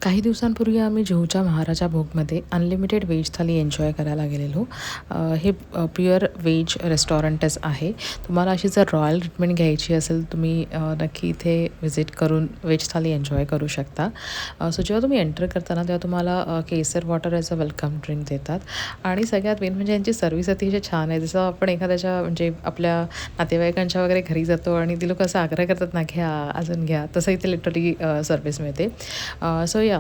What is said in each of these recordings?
काही दिवसांपूर्वी आम्ही जुहूच्या महाराजा भोगमध्ये अनलिमिटेड व्हेज थाली एन्जॉय करायला गेलेलो. हे प्युअर व्हेज रेस्टॉरंटच आहे. तुम्हाला अशी जर रॉयल ट्रीटमेंट घ्यायची असेल तुम्ही नक्की इथे व्हिजिट करून व्हेज थाली एन्जॉय करू शकता. सो जेव्हा तुम्ही एंटर करता ना तेव्हा तुम्हाला kesar water as a welcome drink देतात आणि सगळ्यात मेन म्हणजे यांची सर्व्हिस अतिशय छान आहे. जसं आपण एखाद्याच्या म्हणजे आपल्या नातेवाईकांच्या वगैरे घरी जातो आणि ती लोकं असं आग्रह करतात ना, घ्या, अजून घ्या, तसं इथे लिटरली सर्व्हिस मिळते. सो या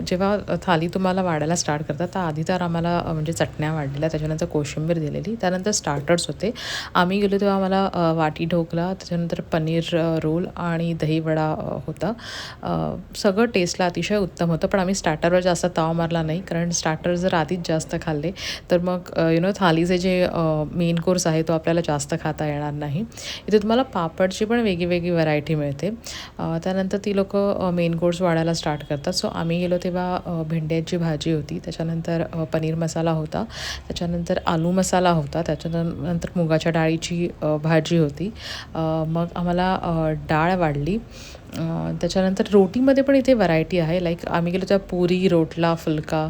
जेव्हा थाली तुम्हाला वाढायला स्टार्ट करतात तर आधी तर आम्हाला म्हणजे चटण्या वाढलेल्या, त्याच्यानंतर कोशिंबीर दिलेली, त्यानंतर स्टार्टर्स होते. आम्ही गेलो तेव्हा आम्हाला वाटी ढोकला, त्याच्यानंतर पनीर रोल आणि दहीवडा होता. सगळं टेस्टला अतिशय उत्तम होतं, पण आम्ही स्टार्टरवर जास्त ताव मारला नाही, कारण स्टार्टर जर आधीच जास्त खाल्ले तर मग थालीचे जे मेन कोर्स आहे तो आपल्याला जास्त खाता येणार नाही. इथे तुम्हाला पापडची पण वेगळी व्हरायटी मिळते. त्यानंतर ती लोकं मेन कोर्स वाढायला स्टार्ट करतात. सो आम्ही गेलो तेव्हा भेंड्याची भाजी होती, त्याच्यानंतर पनीर मसाला होता, त्याच्यानंतर आलू मसाला होता, त्याच्यानंतर मुगाच्या डाळीची भाजी होती. मग आम्हाला डाळ वाढली. त्याच्यानंतर रोटीमध्ये पण इथे व्हरायटी आहे. लाईक आम्ही गेलो तेव्हा पुरी, रोटला, फुलका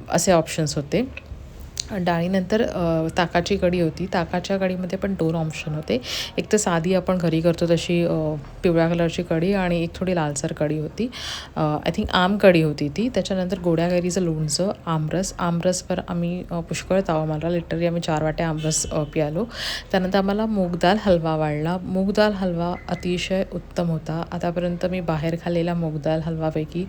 असे ऑप्शन्स होते. डाळीनंतर ताकाची कढी होती. ताकाच्या कढीमध्ये पण 2 ऑप्शन होते. एक तर साधी आपण घरी करतो तशी पिवळ्या कलरची कढी आणि एक थोडी लालसर कढी होती. आय थिंक आम कढी होती ती. त्याच्यानंतर गोड्या कैरीचं लोणचं, आमरसवर आम्ही पुष्कळ ताव मारला. लिटरली आम्ही 4 वाट्या आमरस प्यालो. त्यानंतर आम्हाला मूग दाल हलवा वाढला. मूग दाल हलवा अतिशय उत्तम होता. आतापर्यंत मी बाहेर खाल्लेल्या मूग दाल हलवापैकी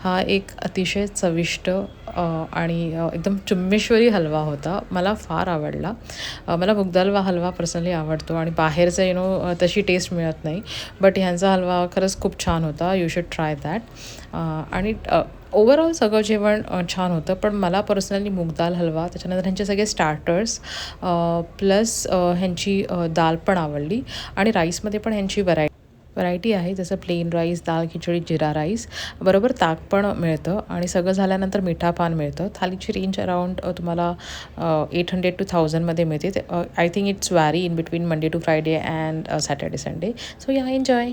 हा एक अतिशय चविष्ट आणि एकदम चुम्मेश्वरी हलवा होता. मला फार आवडला. मला मूग दाल हलवा पर्सनली आवडतो आणि बाहेरचा तशी टेस्ट मिळत नाही. बट ह्यांचा हलवा खरंच खूप छान होता. You should try that. आणि ओव्हरऑल सगळं जेवण छान होतं, पण मला पर्सनली मूग दाल हलवा, त्याच्यानंतर ह्यांचे सगळे स्टार्टर्स प्लस ह्यांची दाल पण आवडली. आणि राईसमध्ये पण ह्यांची व्हरायटी आहे, जसं प्लेन राईस, दाल खिचडी, जिरा राईस, बरोबर ताक पण मिळतं आणि सगळं झाल्यानंतर मिठा पान मिळतं. थालीची रेंज अराउंड तुम्हाला 800 to 1000मध्ये मिळते. I think it's very in between Monday to Friday and Saturday Sunday. So या एन्जॉय.